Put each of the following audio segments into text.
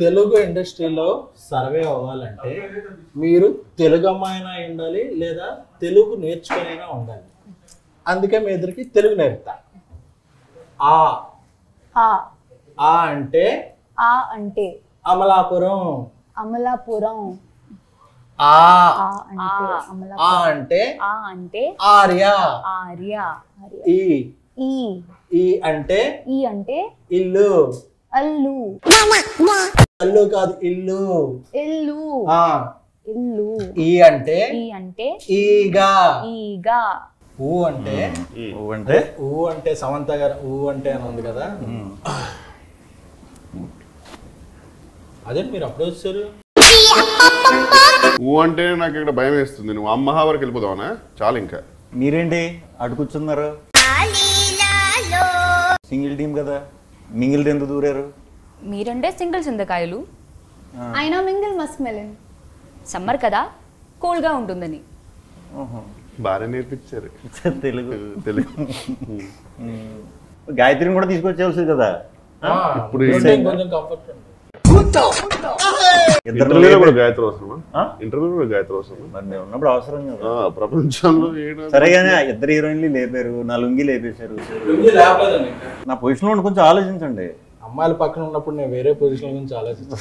తెలుగు ఇండస్ట్రీలో సర్వే అవ్వాలంటే మీరు తెలుగు అమ్మాయినా ఉండాలి లేదా తెలుగు నేర్చుకునైనా ఉండాలి. అందుకే మీ ఇద్దరికి తెలుగు నేర్పుతా. ఆ అంటే అమలాపురం. ఆ అంటే ఆర్య. ఈ అంటే ఇల్లు. అల్లు కాదు, ఇల్లు. ఈ అంటే ఈగా. ఊ అంటే సమంత గారు ఊ అంటే అని ఉంది కదా, అదే మీరు అప్పుడు వచ్చారు. ఊ అంటే నాకు ఇక్కడ భయం వేస్తుంది. నువ్వు అమ్మహా వరకు వెళ్ళిపోదావనా? చాలు ఇంకా. మీరేంటి అటు కూర్చున్నారు? సింగిల్ టీం కదా, మింగిల్ ఎందుకు దూరారు? మీరంటే సింగిల్ చింతకాయలు, అయినా మింగిల్ మస్క్ మెలన్. సమ్మర్ కదా కూల్గా ఉంటుందని. బాగా నేర్పించారు తెలుగు. గాయత్రిని కూడా తీసుకొచ్చేవాల్సింది కదా. ఇప్పుడు కొంచెం కంఫర్ట్ ఇంటర్వ్యూలో కూడా గాయత్రి అవసరమా? ఇంటర్వ్యూలో కూడా గాయత్రి అవసరమా? మరి నేను ఉన్నప్పుడు అవసరం కదా ప్రపంచంలో. సరేగానే ఇద్దరు హీరోయిన్లు లేపారు, నా లుంగి లేపేశారు. నా పొజిషన్ లో కొంచెం ఆలోచించండి. అమ్మాయిల పక్కన ఉన్నప్పుడు నేను వేరే పొజిషన్ గురించి ఆలోచిస్తాను.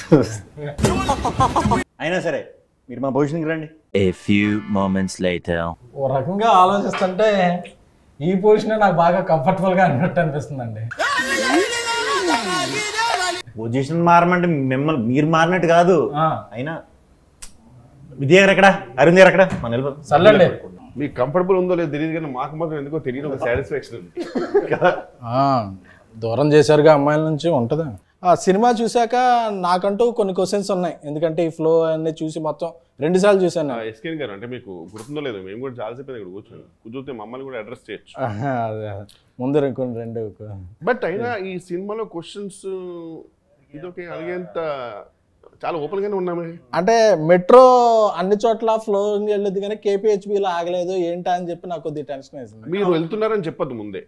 అయినా సరే మీరు మా పొజిషన్కి రండి. A few moments later. ఓ రకంగా ఆలోచిస్తుంటే ఈ పొజిషన్ నాకు బాగా కంఫర్టబుల్ గా అన్నట్టు అనిపిస్తుందండి. పొజిషన్ మారమంటే మిమ్మల్ని మీరు మారినట్టు కాదు. అయినా విద్య గారు ఎక్కడ, అరుణ్ గారు ఎక్కడ? మన సర్లేండి. మీకు కంఫర్టబుల్ ఉందో లేదో తెలియదు కానీ మాకు మాత్రం ఎందుకో తెలియదు ఒక సాటిస్ఫాక్షన్ ఉంది. దూరం చేశారుగా అమ్మాయిల నుంచి ఉంటుందా? ఆ సినిమా చూశాక నాకంటూ కొన్ని క్వశ్చన్స్ ఉన్నాయి. ఎందుకంటే ఈ ఫ్లో అన్ని చూసి మొత్తం 2 సార్లు చూశాను. ఎస్కేన్ గారు అంటే మీకు గుర్తుందో లేదో, మేము కూడా చాలాసేపు ఇక్కడ కూర్చొని కుదిరితే మమ్మల్ని కూడా అడ్రస్ చేయొచ్చు. ముందు కొన్ని 2. బట్ అయినా ఈ సినిమాలో క్వశ్చన్స్ ఇదొకే అడిగేంత చాలా ఓపెన్ గానే ఉన్నామే. అంటే మెట్రో అన్ని చోట్ల ఫ్లోయింగ్ వెళ్ళదు కానీ KPHBలో ఆగలేదు ఏంటా అని చెప్పి నాకు కొద్దిగా టెన్షన్ వేసింది. మీరు వెళ్తున్నారని చెప్పద్దు ముందే,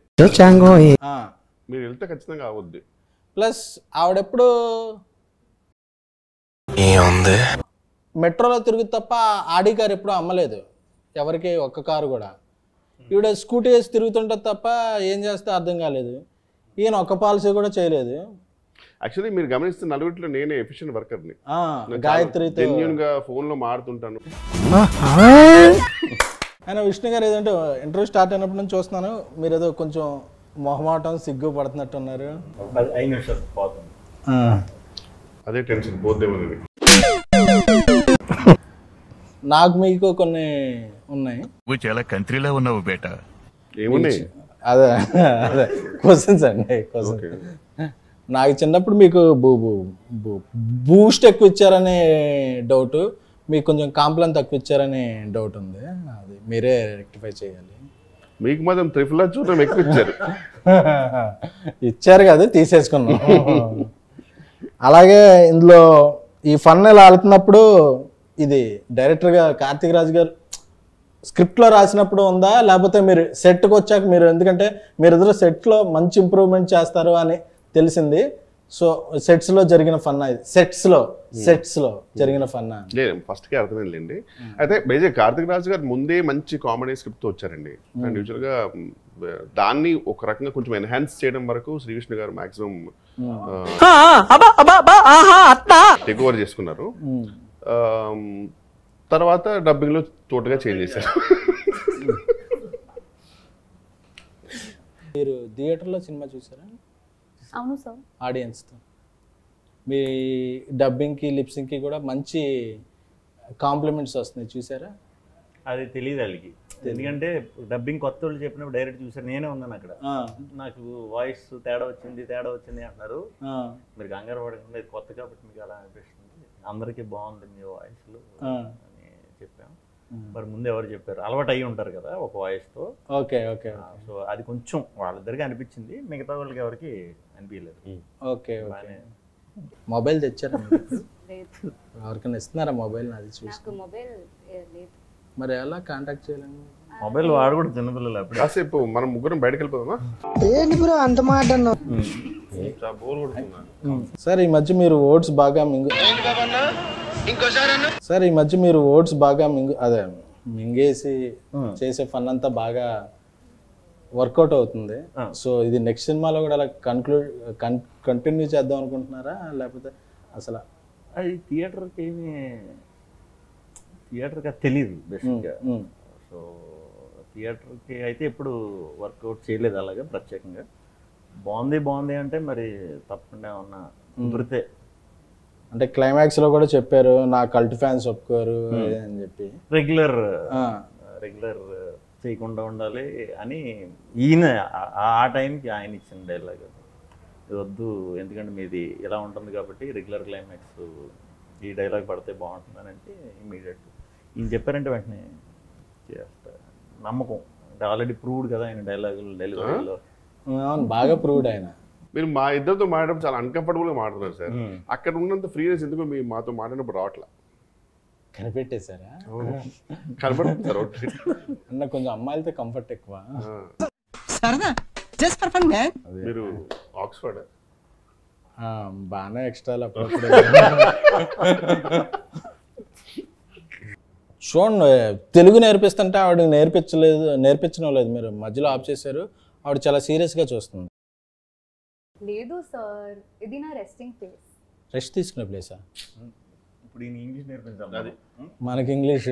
మీరు వెళ్తే ఖచ్చితంగా అవద్దు. ప్లస్ ఆవిడెప్పుడు మెట్రోలో తిరుగు తప్ప ఆడి కారు ఎప్పుడు అమ్మలేదు ఎవరికి, ఒక్క కారు కూడా. ఈవిడ స్కూటీ వేసి తిరుగుతుంటుంది తప్ప ఏం చేస్తే అర్థం కాలేదు. ఈయన ఒక్క పాలసీ కూడా చేయలేదు. యాక్చువల్లీ మీరు గమనిస్తే నలుగురిలో నేనే ఎఫిషియెంట్ వర్కర్ని. గాయత్రితో జెన్యూన్ గా ఫోన్ లో మాడుతుంటాను. ఆయన విష్ణు గారు ఏదంటే ఇంటర్వ్యూ స్టార్ట్ అయినప్పటి నుంచి చూస్తున్నాను, మీరు ఏదో కొంచెం మొహమాటం సిగ్గు పడుతున్నట్టు ఉన్నారు. అదే టెన్షన్ పోద్దేమో. నాకు మీకు కొన్ని ఉన్నాయి. చాలా కంట్రీలో ఉన్నావు బేట. ఏమున్నాయి? అదే క్వశ్చన్స్ అండి. క్వశ్చన్ నాకు చిన్నప్పుడు మీకు బూస్ట్ ఎక్కువ ఇచ్చారనే డౌట్, మీకు కొంచెం కాంప్లైన్ తక్కువ ఇచ్చారనే డౌట్ ఉంది. అది మీరే రెక్టిఫై చేయాలి. మీకు మాత్రం త్రిఫుల్ చూడడం ఎక్కువ ఇచ్చారు. ఇచ్చారు కదా, తీసేసుకున్నాం. అలాగే ఇందులో ఈ ఫన్ ఇలా వెళ్తున్నప్పుడు ఇది డైరెక్టర్గా కార్తీక్ రాజ్ గారు స్క్రిప్ట్లో రాసినప్పుడు ఉందా, లేకపోతే మీరు సెట్కి వచ్చాక మీరు, ఎందుకంటే మీరిద్దరు సెట్లో మంచి ఇంప్రూవ్మెంట్ చేస్తారు అని తెలిసింది. సో సెట్స్లో జరిగిన ఫన్నా ఇది? సెట్స్లో జరిగిన ఫన్నా? లేదు, ఫస్ట్కే అర్థమైందండి. అయితే బేసిక్ కార్తీక్ రాజు గారు ముందే మంచి కామెడీ స్క్రిప్ట్తో వచ్చారండి. అండ్ యూజువల్గా దాన్ని ఒక రకంగా కొంచెం ఎన్హాన్స్ చేయడం వరకు శ్రీకృష్ణ గారు మాక్సిమం టేక్ ఓవర్ చేసుకున్నారు. తర్వాత డబ్బింగ్లో తోటగా చేంజ్ చేశారు. మీరు థియేటర్లో సినిమా చూసారా? అవును సార్. ఆడియన్స్తో మీ డబ్బింగ్కి లిప్సింగ్కి కూడా మంచి కాంప్లిమెంట్స్ వస్తున్నాయి, చూసారా? అది తెలియదు వాళ్ళకి, ఎందుకంటే డబ్బింగ్ కొత్త వాళ్ళు చెప్పినప్పుడు డైరెక్ట్ చూసారు. నేనే ఉన్నాను అక్కడ. నాకు వాయిస్ తేడా వచ్చింది అంటున్నారు. మీరు కంగారు పడకుండా ఇది కొత్త కాబట్టి మీకు అలా అనిపిస్తుంది, అందరికీ బాగుంది మీ వాయిస్లు అని చెప్పాం. మరి ముందు ఎవరు చెప్పారు? అలవాటు అయ్యి ఉంటారు కదా ఒక వాయిస్తో. Okay okay. సో అది కొంచెం వాళ్ళిద్దరికి అనిపించింది, మిగతా వాళ్ళకి ఎవరికి అనిపించలేదు. Okay okay. మొబైల్ తెచ్చారా? ఎవరికైనా ఇస్తున్నారా మొబైల్? అది చూసి మరి ఎలా కాంటాక్ట్ చేయాలని? మొబైల్ వాడు కూడా చిన్నపిల్లలు అప్పుడు. కాసేపు మనం ముగ్గురం బయటకు వెళ్ళిపోదామా? చాలా బోర్ కొడుతున్నా. సార్ ఈ మధ్య మీరు ఓట్స్ బాగా అదే మింగేసి చేసే ఫన్ అంతా బాగా వర్కౌట్ అవుతుంది. సో ఇది నెక్స్ట్ సినిమాలో కూడా అలా కంటిన్యూ చేద్దాం అనుకుంటున్నారా, లేకపోతే అసలు అది థియేటర్కి తెలియదు బేసిక్గా. సో థియేటర్కి అయితే ఎప్పుడు వర్కౌట్ చేయలేదు అలాగా ప్రత్యేకంగా. బాగుంది అంటే మరి తప్పకుండా ఏమన్నా కుదిరితే. అంటే క్లైమాక్స్ లో కూడా చెప్పారు నా కల్ట్ ఫ్యాన్స్ ఒప్పుకోరు అని చెప్పి. రెగ్యులర్ చేయకుండా ఉండాలి అని ఈయన ఆ టైంకి ఆయన ఇచ్చిన డైలాగ్ ఇది వద్దు, ఎందుకంటే మీది ఇలా ఉంటుంది కాబట్టి రెగ్యులర్ క్లైమాక్స్ ఈ డైలాగ్ పడితే బాగుంటుందని అంటే ఇమీడియట్ ఈయన చెప్పారంటే వెంటనే చేస్తా. నమ్మకం అంటే ఆల్రెడీ ప్రూవ్డ్ కదా ఆయన డైలాగులు డెలివరీలో. బాగా ప్రూవ్డ్ ఆయన. మీరు మా ఇద్దరితో మాట్లాడడం చాలా అన్కంఫర్టబుల్గా మాట్లాడుతున్నారు సార్. అక్కడ ఉన్నంత ఫ్రీనెస్ ఎందుకు మీ మాతో మాట్లాడినప్పుడు రావట్లా? కనిపెట్టేశారా? కనపడుతుంది సార్ అన్న కొంచెం అమ్మాయిలతో కంఫర్ట్ ఎక్కువ. మీరు ఆక్స్ఫర్డ్ బాగానే ఎక్స్ట్రాలు అప్పుడప్పుడు. చూడండి తెలుగు నేర్పిస్తుంటే ఆవిడ నేర్పించడం లేదు, మీరు మధ్యలో ఆఫ్ చేశారు. ఆవిడ చాలా సీరియస్గా చూస్తుంది. లేదు సార్, ఇది నా రెస్టింగ్ ప్లేస్. రెస్ట్ తీసుకునే ప్లేసా? ఇప్పుడు ఈయన ఇంగ్లీష్ నేర్పించాలి. అది మనకి ఇంగ్లీష్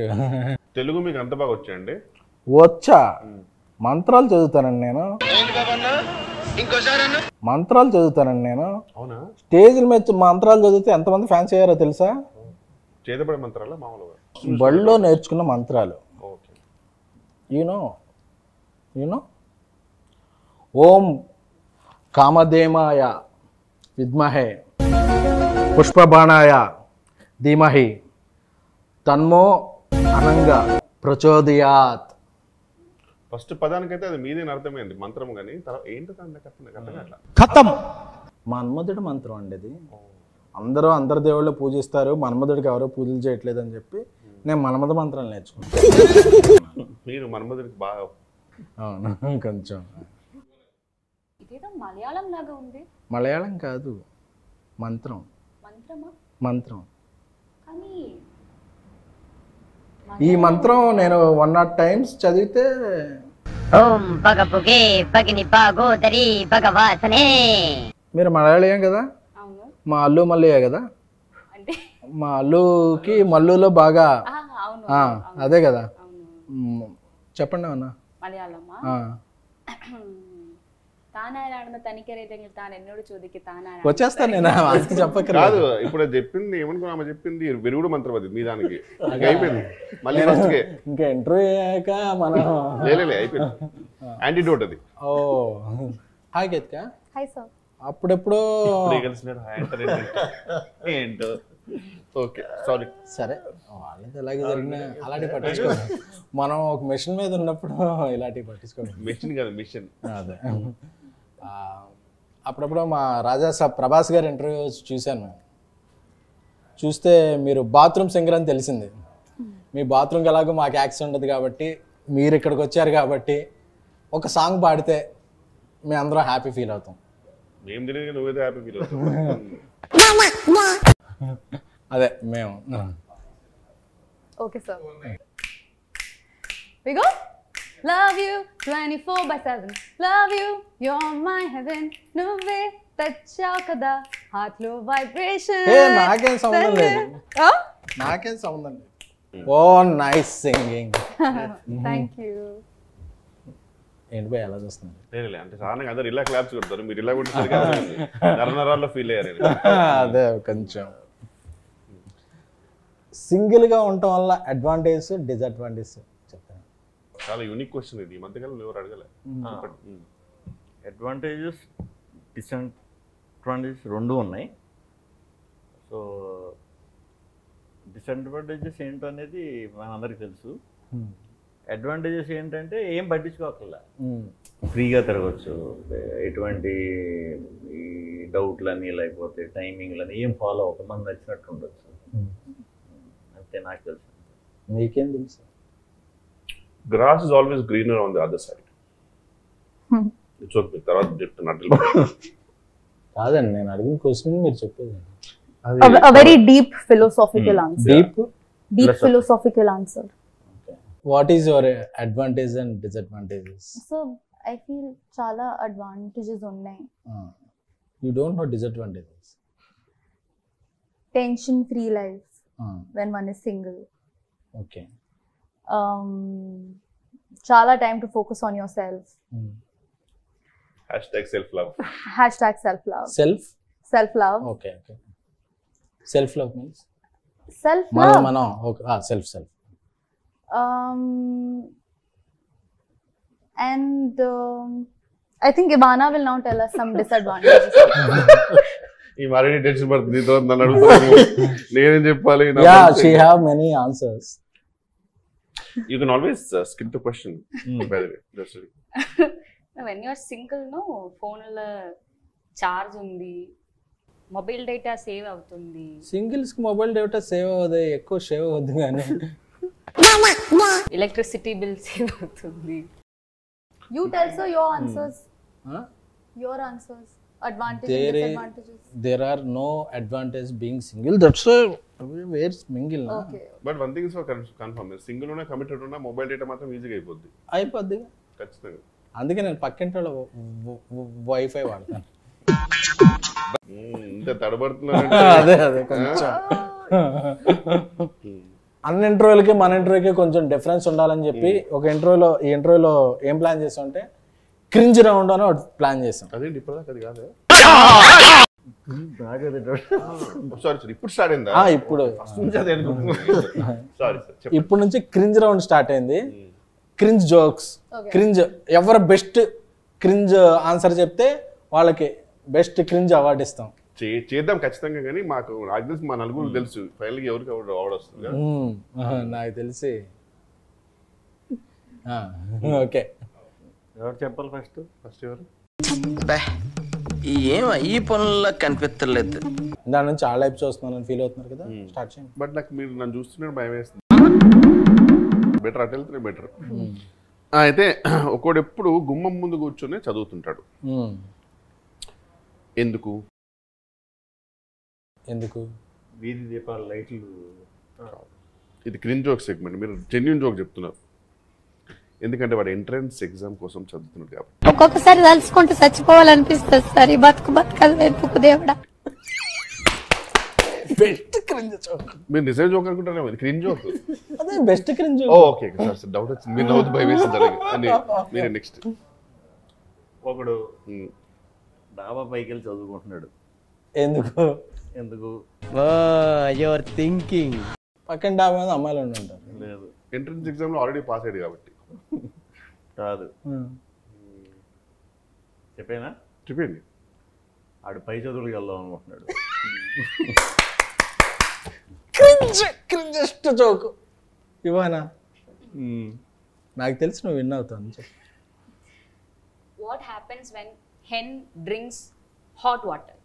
తెలుగు మీకు అంత బాగా వచ్చాయండి? వచ్చా, మంత్రాలు చదువుతానండి నేను. అవునా? స్టేజ్ల మీద మంత్రాలు చదివితే ఎంతమంది ఫ్యాన్స్ అయ్యారో తెలుసా? చేతబడే మంత్రాలా మామూలుగా? బడిలో నేర్చుకున్న మంత్రాలు. ఓకే. యూనో ఓం కామధేమాయ విద్మహే పుష్పబాణాయ ధీమహి తన్మో అనంగా ప్రచోదయాత్. ఫస్ట్ పదానికైతే అది మీదే అర్థమైంది మంత్రం, కానీ తర్వాత ఏంటో అట్లా ఖతం. మన్మధుడి మంత్రం అండి అది. అందరు దేవుళ్ళు పూజిస్తారు, మన్మధుడికి ఎవరో పూజలు చేయట్లేదు అని చెప్పి నేను మన్మధ మంత్రాలు నేర్చుకున్నాను. మీరు మన్మధుడికి బాగా. అవును కొంచెం. ఇదేదో మలయాళం లాగా ఉంది. మలయాళం కాదు, మంత్రం. మంత్రం. కానీ ఈ మంత్రం నేను 100 times చదివితే ఓం పగపుగే పగిని పాగోదరి భగవాసనే. మీరు మలయాళీయం కదా? అవును. మా అల్లు మల్లయ్య కదా? అంటే మా అల్లుకి మల్లులో బాగా అవును అదే కదా. అవును. చెప్పండి అన్న. മലയാളമാ താനാരാണെന്ന് തനിക്കറിയില്ലെങ്കിൽ താൻ എന്നോട് ചോദിക്ക് താനാരാണ്. వచ్చేస్తాను నేను అసలు చెప్పకరా. కాదు, ఇప్పుడు అది చెప్పింది ఏమనుకున్నా, ఆమె చెప్పింది విరుగుడు మంత్రం అది మీ దానికి అయిపోయింది. మళ్ళీ ఫస్ట్కే ఇంకా ఇంటర్వ్యూ అయ్యాక మనం లే అయిపోయింది. యాంటీడోట్ అది. ఓ హాయ్ కేత్క. Hi sir. అప్పుడెప్పుడు ఏంటో. Okay sorry. సరే వాళ్ళది ఎలాగే జరిగినా అలాంటివి పట్టించుకోండి. మనం ఒక మిషన్ మీద ఉన్నప్పుడు ఇలాంటివి పట్టించుకోండి. మిషన్ కాదు మిషన్. అదే అప్పుడప్పుడు మా రాజా సాబ్ ప్రభాస్ గారి ఇంటర్వ్యూ చూశాను. చూస్తే మీరు బాత్రూమ్ సింగర్ అని తెలిసింది. మీ బాత్రూమ్కి ఎలాగో మాకు యాక్సెస్ ఉండదు కాబట్టి, మీరు ఇక్కడికి వచ్చారు కాబట్టి ఒక సాంగ్ పాడితే మేము అందరం హ్యాపీ ఫీల్ అవుతాం. మేము తెలియదు, నువ్వేదో హ్యాపీ ఫీల్ అవుతావు. అదే మేము. Okay sir. We go. Love you 24/7. Love you, you're my heaven. నువ్వే తెచ్చావు కదా హార్ట్ లో వైబ్రేషన్. నాకేం సంబంధం లేదు. నాకేం సంబంధం లేదు. ఓ నైస్ సింగింగ్. Thank you. ఏంటి పోయి ఎలా చూస్తుంది? లేదు అంటే సాధారణంగా అందరు ఇలా క్లాప్స్ కొడతారు, మీరు ఇలా కొట్టేసరికి నరనరాల్లో ఫీల్ అయ్యారు. అదే కొంచెం సింగిల్గా ఉండటం వల్ల అడ్వాంటేజ్ డిసడ్వాంటేజ్ చెప్తాను. చాలా యూనిక్ క్వశ్చన్ ఇది, ఈ మధ్యకాలం ఎవరు అడగలే. అడ్వాంటేజెస్ డిసడ్వాంటేజెస్ రెండు ఉన్నాయి. సో డిసడ్వాంటేజెస్ ఏంటనేది మనందరికీ తెలుసు. అడ్వాంటేజెస్ ఏంటంటే ఏం పట్టించుకోకల్లా, ఫ్రీగా తిరగచ్చు, ఎటువంటి ఈ డౌట్లని లేకపోతే టైమింగ్లని ఏం ఫాలో అవ్వక మనం నచ్చినట్టు ఉండొచ్చు. అంతే నాకు తెలుసు. మీకేం తెలుసు? Grass is always greener on the other side. It's okay, తర్వాత చెప్తున్నట్లు. కాదండి, నేను అడిగిన క్వశ్చన్ మీరు చెప్పేది. A very deep philosophical answer. Deep Philosophical answer. What is your advantage and disadvantages? So I feel చాలా advantages ఉన్నాయి. You don't know disadvantages. Tension free life when one is single. Okay. చాలా time to focus on yourself. Hashtag self-love. Hashtag self-love. Self-love. Okay. Self-love means? Self-love. మనం okay. Self. And I think Ivana will now tell us some disadvantages. ఈ మరీ tension పడుతుంది, నీతో నన్ను అడుగుతాను, నేనేం చెప్పాలి? Yeah, she have many answers. You can always skip the question, by the way. That's it. when you are single no phone లో charge ఉంది, మొబైల్ డేటా సేవ్ అవుతుంది. సింగిల్స్ కి మొబైల్ డేటా సేవ్ అవ్వదు, ఎక్కువ సేవ్ అవ్వద్దు కానీ electricity bill save అవుతుంది. You tell sir your answers. Your answers. Advantages and disadvantages. There are no advantage being single. That's where mingle na. Okay. But one thing is for confirm, single ఉన్నా committed ఉన్నా mobile data మాత్రం ఈజీగా అయిపోద్ది. ఖచ్చితంగా. అందుకే నేను పక్కింటి వాళ్ళ వైఫై వాడతాను. ఇంత తడబడుతున్నా. అదే కొంచెం అన్ని ఇంటర్వ్యూలకి మన ఇంటర్వ్యూకి కొంచెం డిఫరెన్స్ ఉండాలని చెప్పి ఒక ఈ ఇంటర్వ్యూలో ఏం ప్లాన్ చేసాం అంటే క్రింజ్ రౌండ్ అని ఒకటి ప్లాన్ చేసాం. అదేంటి ఇప్పటిదాకా అది కాదు. సారీ ఇప్పుడు స్టార్ట్ అయిందా? ఇప్పుడు సారీ సార్, ఇప్పుడు నుంచి క్రింజ్ రౌండ్ స్టార్ట్ అయింది. క్రింజ్ జోక్స్, క్రింజ్ ఎవరు బెస్ట్ క్రింజ్ ఆన్సర్ చెప్తే వాళ్ళకి బెస్ట్ క్రింజ్ అవార్డు ఇస్తాం. చేద్దాం ఖచ్చితంగా, కానీ మాకు నాకు తెలిసి మా నలుగురు తెలుసు ఫైనల్గా ఎవరికి అవార్డు వస్తుంది. నాకు తెలిసి ఓకే, ఎవరు చెప్పాలి ఫస్ట్ ఎవరు? ఏం ఈ పనుల్లో కనిపించలేదు. దాని నుంచి ఆ లైఫ్ చూస్తున్నాను ఫీల్ అవుతున్నారు కదా, స్టార్ట్ చేయండి. బట్ నాకు మీరు నన్ను చూస్తున్నట్టు భయం వేస్తుంది. బెటర్ అటు వెళ్తే బెటర్. అయితే ఒకడు ఎప్పుడు గుమ్మం ముందు కూర్చొని చదువుతుంటాడు. ఎందుకు? వీధి దీపాలు లైట్లు. ఇది క్రింజ్ జోక్ సెగ్మెంట్, మీరు జెన్యూన్ జోక్ చెప్తున్నారు. ఎందుకంటే వాడు ఎంట్రన్స్ ఎగ్జామ్ కోసం చదువుతున్నాడు కాబట్టి. ఒక్కొక్కసారి తలుచుకుంటూ చచ్చిపోవాలనిపిస్తుంది సార్, ఈ బతుకదు వెతుకు దేవుడా. Best cringe joke. మీరు నిజం జోక్ అనుకుంటారేమో, ఇది క్రింజ్ జోక్. అదే best cringe. Okay sir, doubt వచ్చింది. మీరు నవ్వుతూ భయం వేసింది. మీరు నెక్స్ట్. ఒకడు డాబా పైకి వెళ్ళి చదువుకుంటున్నాడు. ఎందుకు యువర్ థింకింగ్. పక్కన డాబా మీద అమ్మాయిలు ఉంటారు. లేదు, ఎంట్రన్స్ ఎగ్జామ్ లో ఆల్రెడీ పాస్ అయ్యాడు కాబట్టి. కాదు, చెప్పండి. ఆడు పై చదువులకు వెళ్దాం అనుకుంటున్నాడు. క్రింజెస్ట్ జోక్ ఇవానా? నాకు తెలిసి నువ్వు విన్ అవుతావు. చెప్పు. What happens when hen drinks hot water?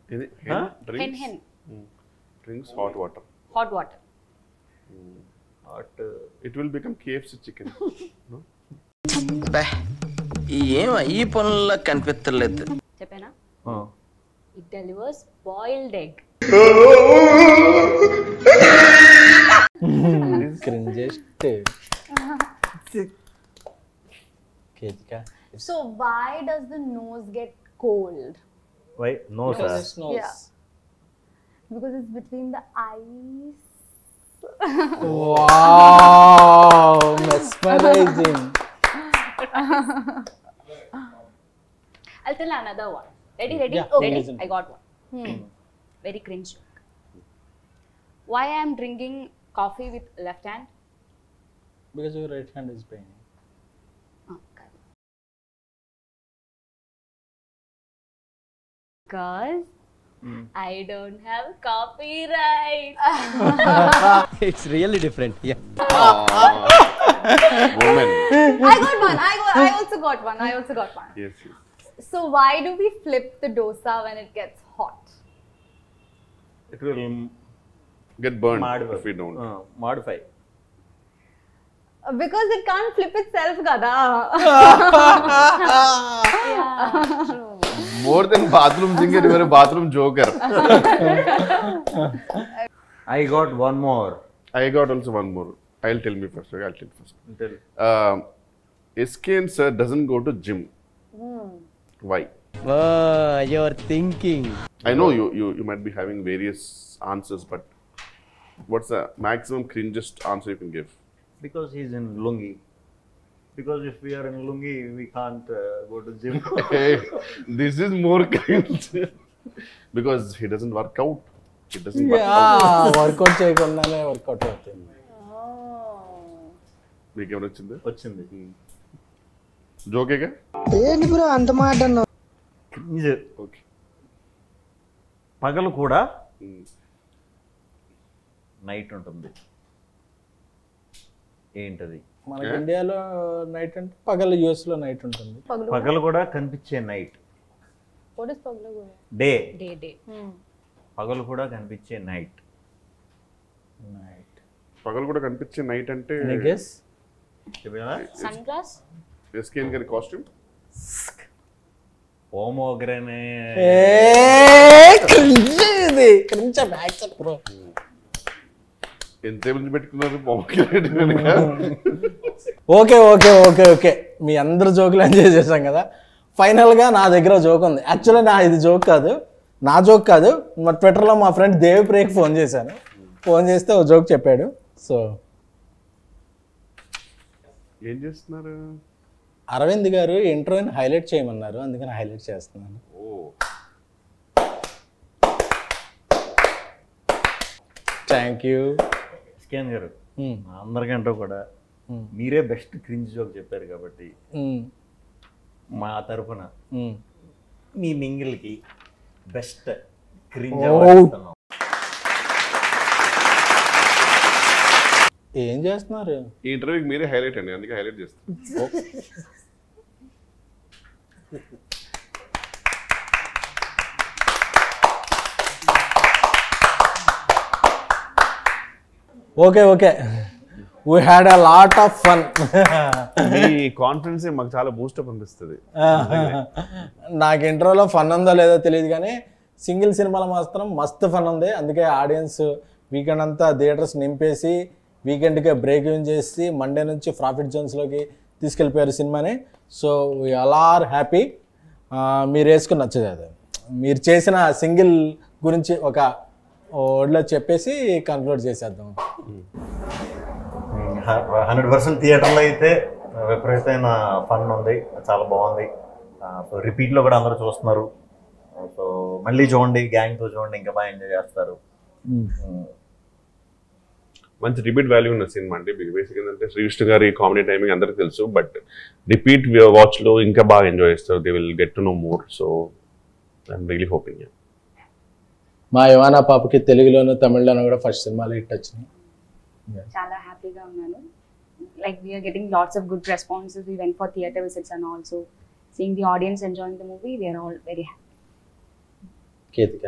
hen drinks hot water. It will become KFC chicken. No? ఏం ఈ పనుల్లో కనిపించలేదు. చెప్పేనా? It delivers boiled egg. Cringiest. So why does the nose get cold? Why? No, sir. Yeah. Because it's between the eyes. Wow, mesmerizing. I'll tell another one. Ready? Yeah, Okay. listen. I got one. Very cringe joke. Why I am drinking coffee with left hand? Because your right hand is paining. Because I don't have copyright. It's really different. Woman. I also got one. Yes. So why do we flip the dosa when it gets hot? It will Get burned modify. if we don't. Modify. Because it can't flip itself, kada. More than bathroom singer, you are a bathroom joker. I got one more. I got also one more. I'll tell me first. Okay, I'll tell first. SK and sir doesn't go to gym. Why? Oh, you're thinking. I know you might be having various answers, but what's the maximum cringest answer you can give? Because he's in lungi. Because if we are in lungi, we can't go to gym. Hey, this is more cringe. Because he doesn't work out. He doesn't work out. Work out చేయకుండానే work out అవుతుంది. మీకు ఏమైనా వచ్చింది? వచ్చింది. జోకేగా? ఏంటి bro అంత మాట అన్నావు? క్రింజ్. ఓకే. పగలు కూడా నైట్ ఉంటుంది. ఏంటది? మనకి ఇండియాలో నైట్ అంటే పగలు, యూఎస్ లో నైట్ ఉంటుంది. పగలు కూడా కనిపించే night. What is paglu? Day. Day. పగలు కూడా కనిపించే నైట్. పగలు కూడా కనిపించే నైట్ అంటే Sun glass? SKN గారి కాస్ట్యూమ్. పోమోగ్రనే. ఎంతసేపు నుంచి పెట్టుకున్నారు pomegranate? Okay okay okay okay మీ అందరు జోకులు ఎంజాయ్ చేశాం కదా. ఫైనల్గా నా దగ్గర జోక్ ఉంది. యాక్చువల్లీ ఇది జోక్ కాదు, నా జోక్ కాదు. మా ట్విట్టర్లో మా ఫ్రెండ్ దేవిప్రియకి ఫోన్ చేశాను. ఫోన్ చేస్తే ఓ జోక్ చెప్పాడు. సో ఏం చేస్తున్నారు? అరవింద్ గారు ఇంటర్వ్యూని హైలైట్ చేయమన్నారు, అందుకని హైలైట్ చేస్తున్నాను. Thank you. స్కాన్ గారు, అందరికంటే కూడా మీరే బెస్ట్ క్రింజ్ జోక్ చెప్పారు కాబట్టి మా తరఫున మీ మింగిల్కి బెస్ట్ క్రింజ్ అవార్డు. ఏం చేస్తున్నారు? ఈ ఇంటర్వ్యూకి మీరే హైలైట్ అండి, అందుకే హైలైట్ చేస్తాను. Okay okay, we had a lot of fun. Me confidence మాకు చాలా బూస్టప్ అనిపిస్తుంది. నాకు ఇంటర్వ్యూలో ఫన్ ఉందో లేదో తెలియదు కానీ సింగిల్ సినిమాలో మాత్రం మస్తు ఫన్ ఉంది. అందుకే ఆడియన్స్ వీకెండ్ అంతా థియేటర్స్ నింపేసి వీకెండ్కే బ్రేక్ ఇన్ చేసి మండే నుంచి ప్రాఫిట్ జోన్స్లోకి తీసుకెళ్ళిపోయారు సినిమాని. So we all are happy. మీరు వేసుకుని నచ్చదు అది, మీరు చేసిన సింగిల్ గురించి ఒక వర్డ్లో చెప్పేసి కన్క్లూడ్ చేసేద్దాం. 100% థియేటర్లో అయితే విపరీతమైన ఫన్ ఉంది, చాలా బాగుంది. సో రిపీట్లో కూడా అందరూ చూస్తున్నారు. సో మళ్ళీ చూడండి, గ్యాంగ్తో చూడండి, ఇంకా బాగా ఎంజాయ్ చేస్తారు. మంచి రిపీట్ వాల్యూ ఉన్న సినిమా అండి. బేసిక్ ఏంటంటే శ్రీవిష్ణు గారి కామెడీ టైమింగ్ అందరికీ తెలుసు, బట్ రిపీట్ వాచ్లో ఇంకా బాగా ఎంజాయ్ చేస్తారు. They will get to know more. So I'm really hoping. మా యువానా పాపకి తెలుగులోను తమిళ్లోను కూడా ఫస్ట్ సినిమాలో హిట్ వచ్చినాయి. చాలా హ్యాపీగా ఉన్నాను. Like we're getting lots of good responses. We went for theatre visits and also seeing the audience enjoying the movie. We're all very happy. Ketika,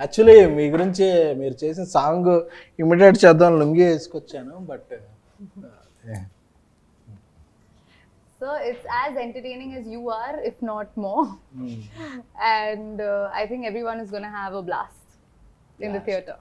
actually మీ గురించి మీరు చేసిన సాంగ్ ఇమిటేట్ చేద్దాం లుంగి వేసుకొచ్చాను, but So it's as entertaining as you are, if not more. And I think everyone is going to have a blast in the theatre.